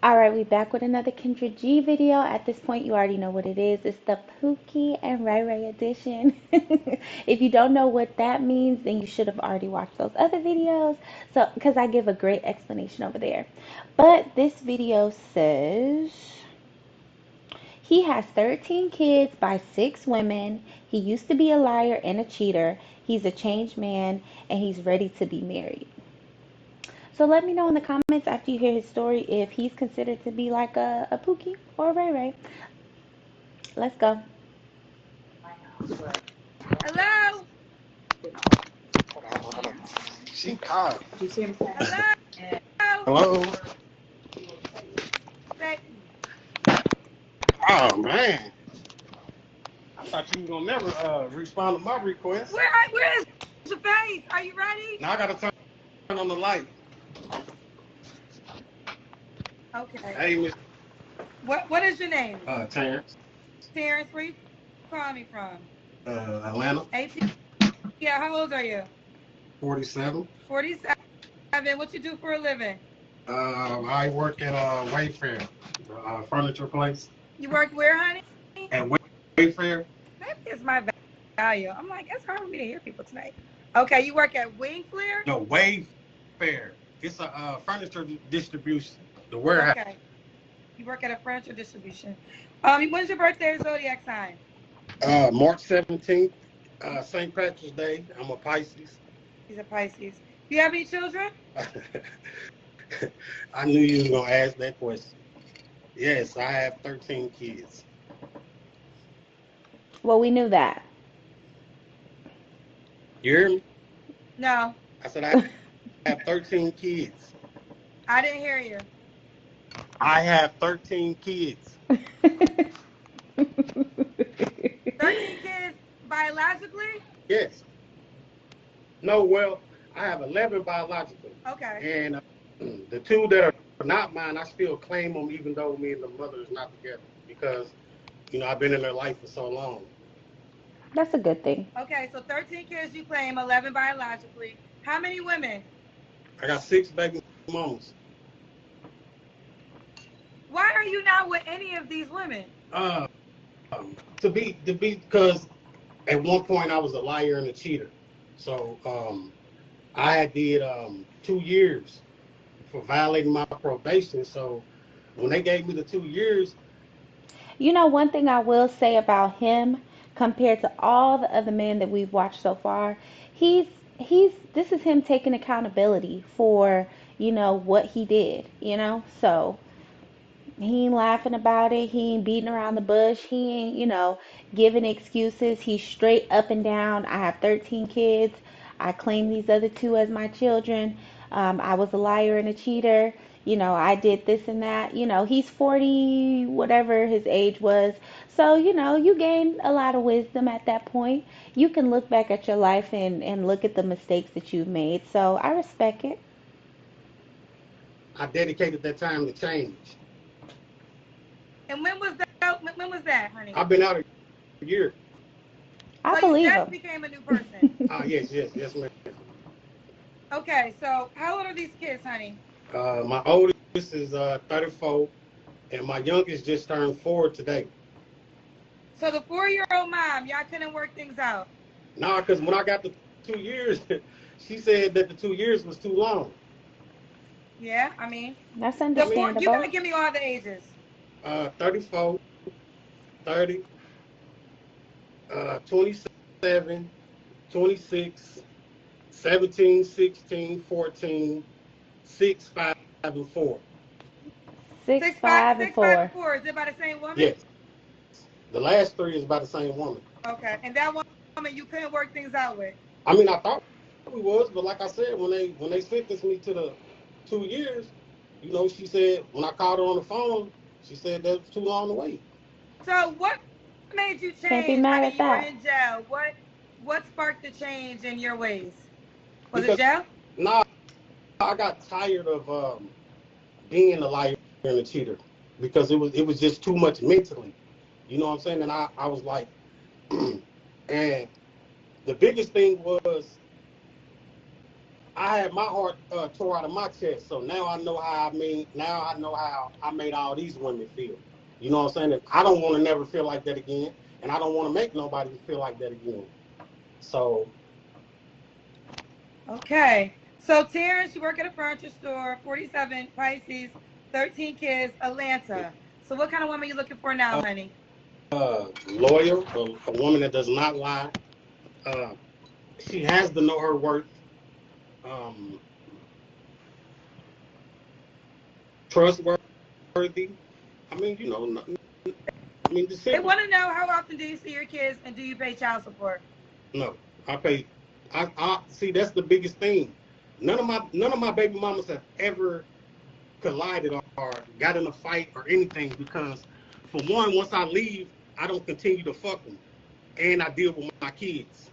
All right, we back with another Kendra G video. At this point, you already know what it is. It's the Pookie and Ray Ray edition. If you don't know what that means, then you should have already watched those other videos. So, because I give a great explanation over there. But this video says he has 13 kids by 6 women. He used to be a liar and a cheater. He's a changed man and he's ready to be married. So let me know in the comments after you hear his story if he's considered to be like a Pookie or a Ray Ray. Let's go. Hello? She called. Hello? Hello? Say, Oh, man. I thought you were going to never respond to my request. where is your face? Are you ready? Now I got to turn on the light. Okay. Hey, Miss What is your name? Terrence, Terrence, where you calling me from? Atlanta, 18. Yeah, how old are you? 47. 47. What you do for a living? I work at Wayfair, furniture place. You work where, honey? At Wayfair? Maybe it's my value. I'm like, it's hard for me to hear people tonight. Okay, you work at Wing Flare? No, Wayfair. It's a furniture distribution, the warehouse. Okay. You work at a furniture distribution. When's your birthday, zodiac sign? March 17th, St. Patrick's Day. I'm a Pisces. He's a Pisces. Do you have any children? I knew you were going to ask that question. Yes, I have 13 kids. Well, we knew that. You hear me? No, I said I have 13 kids. I didn't hear you. I have 13 kids. 13 kids biologically? Yes. No, well, I have 11 biological. Okay. And the 2 that are not mine, I still claim them even though me and the mother is not together. Because, I've been in their life for so long. That's a good thing. Okay, so 13 kids you claim, 11 biologically. How many women? I got 6 baby mamas. Why are you not with any of these women? Because at one point I was a liar and a cheater. So I did 2 years for violating my probation. So when they gave me the 2 years, One thing I will say about him compared to all the other men that we've watched so far, he's this is him taking accountability for, what he did. So he ain't laughing about it. He ain't beating around the bush. He ain't, giving excuses. He's straight up and down. I have 13 kids. I claim these other 2 as my children. I was a liar and a cheater. I did this and that. He's 40, whatever his age was. So, you gain a lot of wisdom at that point. You can look back at your life and look at the mistakes that you've made. So I respect it. I dedicated that time to change. And when was that? When was that, honey? I've been out a year. I So you believe just him. became a new person. Yes, ma'am. Okay, so how old are these kids, honey? My oldest is 34, and my youngest just turned 4 today. So the 4-year-old mom, y'all couldn't work things out. Nah, because when I got the 2 years, she said that the 2 years was too long. Yeah, I mean, That's you understandable. gotta give me all the ages. 34, 30, 27, 26, 17, 16, 14, 6, 5, and 4. 6, 5, and 5, and 4. 4. Is it by the same woman? Yes. The last 3 is by the same woman. Okay, and that woman you couldn't work things out with. I mean, I thought we was, but like I said, when they sentenced me to the 2 years, she said, when I called her on the phone, she said that was too long to wait. So what made you Can't be change? mad I mean, at you were that. in jail. What sparked the change in your ways? Was Because, it jail? nah, I got tired of being a liar and a cheater because it was just too much mentally. You know what I'm saying? And I was like, and the biggest thing was I had my heart tore out of my chest. So now I know how I mean. Now I know how I made all these women feel. You know what I'm saying? And I don't want to never feel like that again, and I don't want to make nobody feel like that again. So Okay. So Terrence, you work at a furniture store, 47, Pisces, 13 kids, Atlanta. So what kind of woman are you looking for now, honey? loyal, a woman that does not lie. Uh, she has to know her worth. Um, trustworthy. I mean, you know, I mean the They simple. want to know how often do you see your kids and do you pay child support? No, I pay. I see. That's the biggest thing. None of my baby mamas have ever collided or got in a fight or anything because, for one, once I leave, I don't continue to fuck them, and I deal with my kids.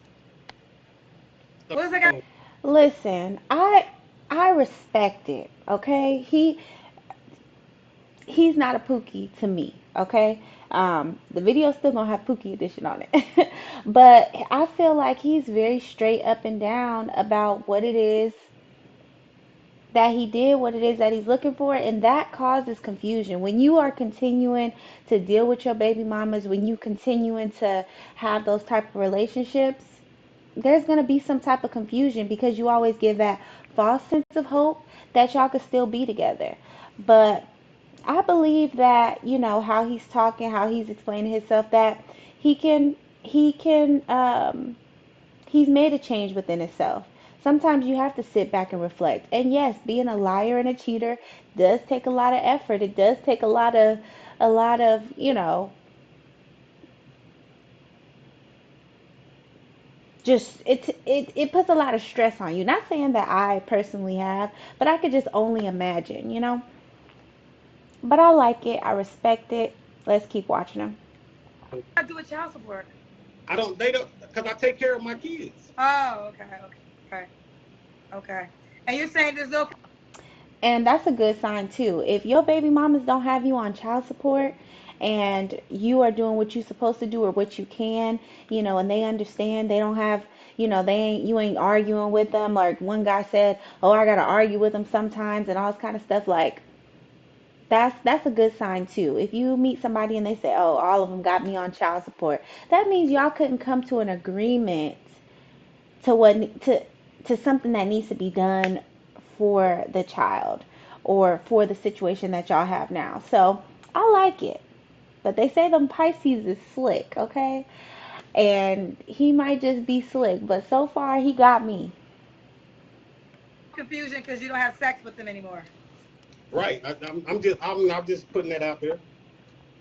What is that? So Listen, I respect it. Okay, he's not a Pookie to me. Okay, the video's still gonna have Pookie edition on it, but I feel like he's very straight up and down about what it is that he did, what it is that he's looking for, and that causes confusion. When you are continuing to deal with your baby mamas, when you continuing to have those type of relationships, there's going to be some type of confusion because you always give that false sense of hope that y'all could still be together. But I believe that, how he's talking, how he's explaining himself, that he can he's made a change within himself. Sometimes you have to sit back and reflect. And yes, being a liar and a cheater does take a lot of effort. It does take a lot of, just it puts a lot of stress on you. Not saying that I personally have, but I could just only imagine. But I like it. I respect it. Let's keep watching them. I do with child support. I don't. They don't because I take care of my kids. Oh, okay, okay, okay. And you're saying there's no And that's a good sign too. If your baby mamas don't have you on child support and you are doing what you're supposed to do or what you can, and they understand, they don't have, you ain't arguing with them. Like one guy said, "Oh, I gotta argue with them sometimes," and all this kind of stuff. Like that's a good sign too. If you meet somebody and they say, "Oh, all of them got me on child support," that means y'all couldn't come to an agreement to what to something that needs to be done for the child or for the situation that y'all have now. So I like it. But they say them Pisces is slick, okay? And he might just be slick, but so far he got me. confusion because you don't have sex with them anymore. Right. I'm just putting that out there.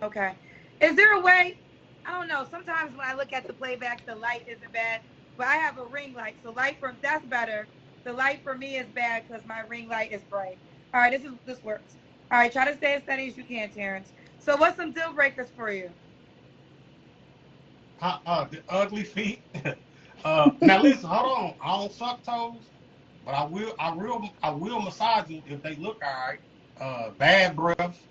Okay. Is there a way? I don't know. Sometimes when I look at the playback, the light isn't bad, but I have a ring light, so light for that's better. The light for me is bad because my ring light is bright. All right, this works. All right, try to stay as steady as you can, Terrence. So, what's some deal breakers for you? The ugly feet. Now listen, hold on. I don't suck toes, but I will massage them if they look all right. Bad breath.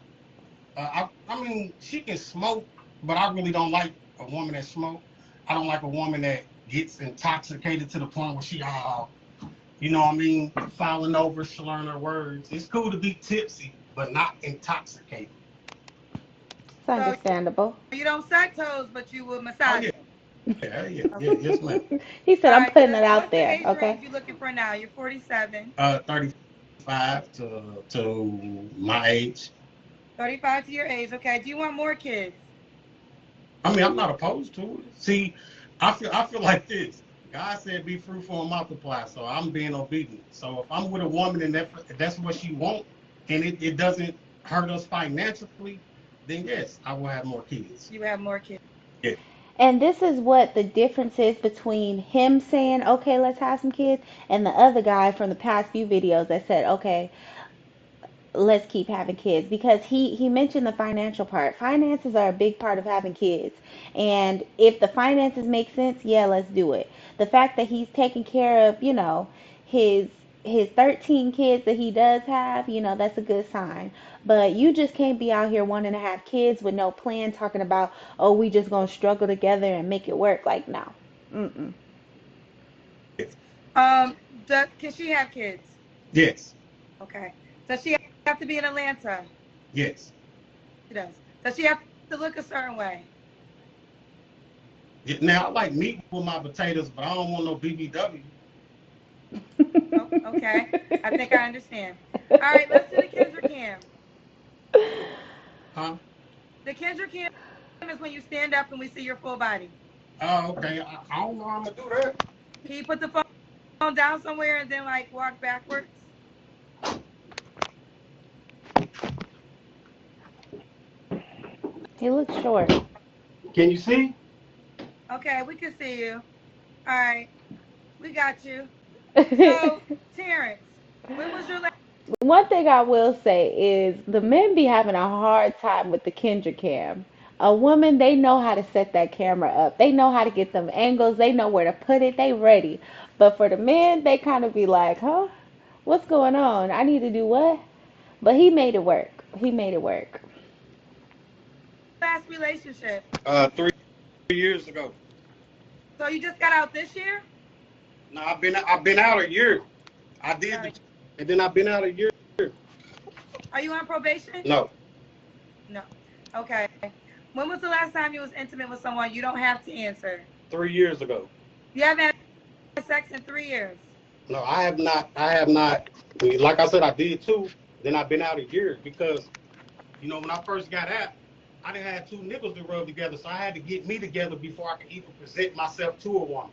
I mean, she can smoke, but I really don't like a woman that smoke. I don't like a woman that gets intoxicated to the point where she, you know what I mean, falling over, slurring her words. It's cool to be tipsy, but not intoxicated. It's So, understandable. you don't suck toes, but you will Oh massage yeah, them. yes, ma'am. He said All I'm right, putting it good. out What's the there, age okay? range you're looking for now? You're 47. 35 to my age. 35 to your age. Okay. Do you want more kids? I mean, I'm not opposed to it. See, I feel like this. God said, "Be fruitful and multiply." So I'm being obedient. So if I'm with a woman and that's what she wants, and it doesn't hurt us financially, then yes, I will have more kids. You have more kids. Yeah. And this is what the difference is between him saying, "Okay, let's have some kids," and the other guy from the past few videos that said, "Okay, let's keep having kids," because he mentioned the financial part. Finances are a big part of having kids, and if the finances make sense, yeah, let's do it. The fact that he's taking care of his his 13 kids that he does have, that's a good sign. But you just can't be out here wanting to have kids with no plan, talking about, "Oh, we just gonna struggle together and make it work." Like, no. Mm-mm. Yes. Um, Can she have kids? Yes. Okay. Does she have to be in Atlanta? Yes. She does. Does she have to look a certain way? Yeah, now I like meat with my potatoes, but I don't want no BBW. Oh, okay. I think I understand. All right, let's do the Kendra Cam. Huh? The Kendra Cam is when you stand up and we see your full body. Oh, okay. I don't know how I'm gonna do that. Can you put the phone down somewhere and then like walk backwards? He looks short. Can you see? Okay, we can see you. All right, we got you. So, Terrence, when was your last? One thing I will say is the men be having a hard time with the Kendra cam. A woman, they know how to set that camera up. They know how to get them angles. They know where to put it. They ready. But for the men, they kind of be like, huh? What's going on? I need to do what? But he made it work. He made it work. Last relationship? 3 years ago. So you just got out this year? No, I've been out a year. I did Got the, it. and then I've been out a year. Are you on probation? No, No. Okay. When was the last time you was intimate with someone? You don't have to answer. 3 years ago. You haven't had sex in 3 years. No, I have not. I have not. Like I said, I did too. Then I've been out a year because when I first got out, I didn't have two niggas to rub together, so I had to get me together before I could even present myself to a woman.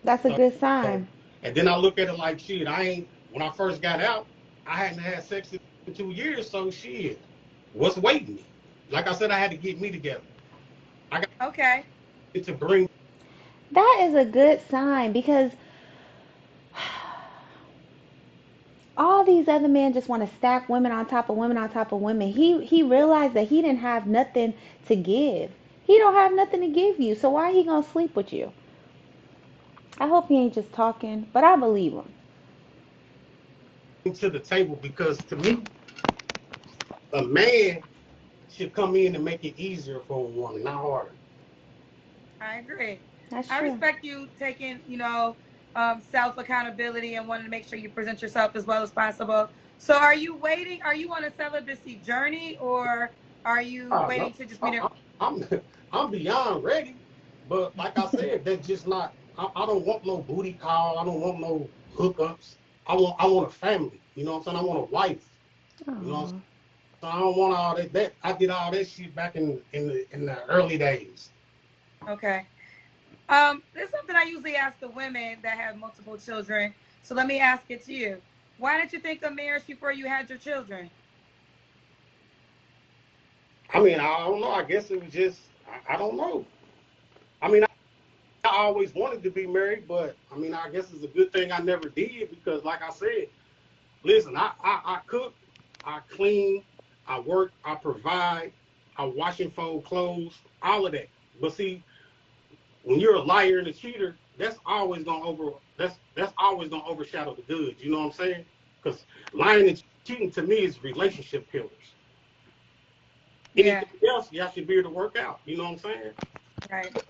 That's a So, good so sign. and then I look at it like shit. I ain't when I first got out, I hadn't had sex in 2 years, so shit. What's waiting me? Like I said, I had to get me together. I got Okay. to bring. That is a good sign because all these other men just want to stack women on top of women on top of women. He realized that he didn't have nothing to give. He don't have nothing to give you. So why he gonna sleep with you? I hope he ain't just talking, but I believe him. To the table because to me, a man should come in and make it easier for a woman, not harder. I agree. That's I true. respect you taking, self accountability and wanting to make sure you present yourself as well as possible. So, are you waiting? Are you on a celibacy journey, or are you Oh, no, waiting to just meet? I'm I'm beyond ready, but like I said, that's just not. I don't want no booty call. I don't want no hookups. I want a family. You know what I'm saying? I want a wife. You know what I'm saying? Oh, So I don't want all that. I did all that shit back in the early days. Okay. This is something I usually ask the women that have multiple children. So let me ask it to you. Why did you think of marriage before you had your children? I mean, I don't know. I guess it was just I don't know. I mean, I always wanted to be married, but I mean, I guess it's a good thing I never did because, like I said, listen, I cook, I clean, I work, I provide, I wash and fold clothes, all of that. But see, when you're a liar and a cheater, that's always gonna overshadow the goods. You know what I'm saying? Because lying and cheating to me is relationship killers. Yeah, Anything else, y'all should be able to work out. You know what I'm saying? right.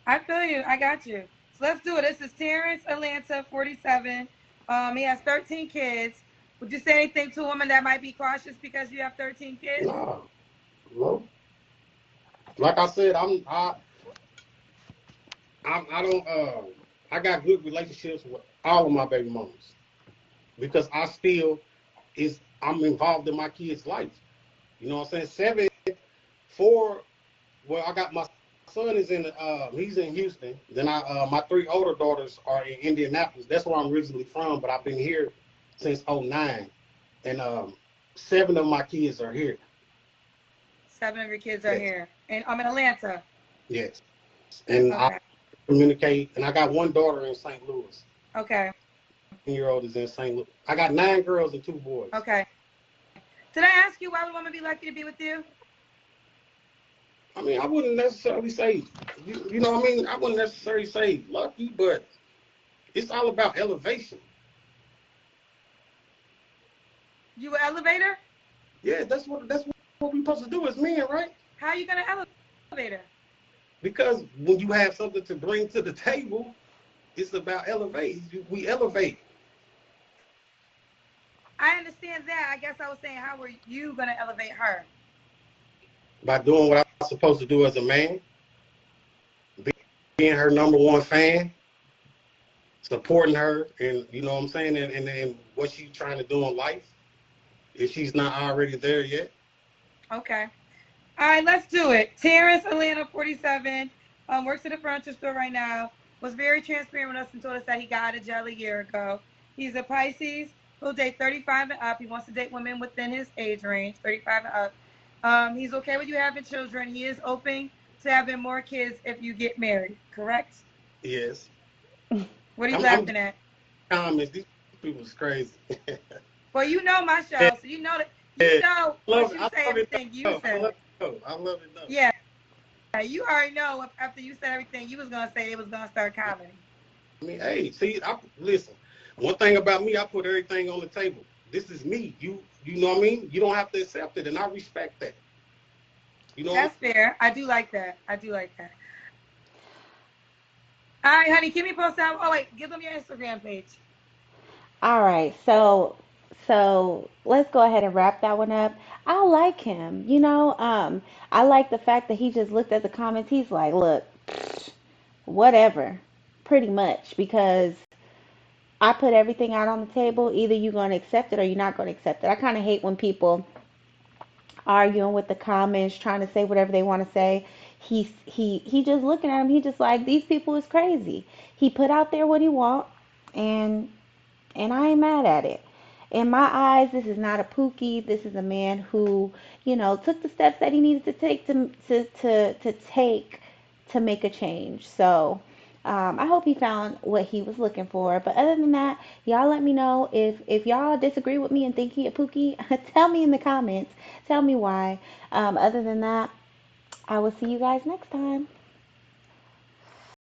I feel you. I got you. So let's do it. This is Terrence Atlanta, 47. He has 13 kids. Would you say anything to a woman that might be cautious because you have 13 kids? Nah, no. Like I said, I don't I got good relationships with all of my baby mamas because I'm involved in my kids' life. You know what I'm saying? 7, 4. Well, I got my son is he's in Houston. Then my 3 older daughters are in Indianapolis. That's where I'm originally from, but I've been here since '09, and 7 of my kids are here. 7 of your kids are Yes, here. And I'm in Atlanta. yes, and I Okay. communicate. And I got one daughter in St. Louis. Okay. 10-year-old is in St. Louis. I got 9 girls and 2 boys. Okay. Did I ask you why would a woman be lucky to be with you? I mean, I wouldn't necessarily say, you know what I mean? I wouldn't necessarily say lucky, but it's all about elevation. You an elevator? Yeah, that's what we're supposed to do as men, right? How are you gonna elevate her? Because when you have something to bring to the table, It's about elevate. We elevate I understand that. I guess I was saying, how were you gonna elevate her? by doing what I'm supposed to do as a man, being her number one fan, supporting her, and you know what I'm saying, and what she's trying to do in life. If she's not already there yet, Okay. All right, let's do it. Terrence Atlanta 47 works at a furniture store right now. Was very transparent with us and told us that he got out of jail a year ago. He's a Pisces who'll date 35 and up. He wants to date women within his age range, 35 and up. He's okay with you having children. He is open to having more kids if you get married. Correct? yes. What are you I'm laughing at? comments. These people is crazy. Well, you know my Yeah, show, so you know that you yeah. know Love once it. you I say love it everything you though. I love said. it though. I love it though. Yeah, you already know after you said everything you was gonna say, it was gonna start commenting. I mean, hey, see, listen. One thing about me, I put everything on the table. This is me. You know what I mean? You don't have to accept it, and I respect that. You know what That's fair. I do like that. I do like that. All right, honey, keep me posted. Oh wait, give them your Instagram page. All right, so let's go ahead and wrap that one up. I like him, I like the fact that he just looked at the comments. He's like, look, whatever, pretty much, because I put everything out on the table. Either you're going to accept it or you're not going to accept it. I kind of hate when people arguing with the comments, trying to say whatever they want to say. He just looking at him. He just like, these people is crazy. He put out there what he want, and I ain't mad at it. In my eyes, this is not a Pookie. This is a man who, took the steps that he needed to take to take to make a change. So, I hope he found what he was looking for. But other than that, y'all let me know if y'all disagree with me and think he a Pookie. Tell me in the comments. Tell me why. Other than that, I will see you guys next time.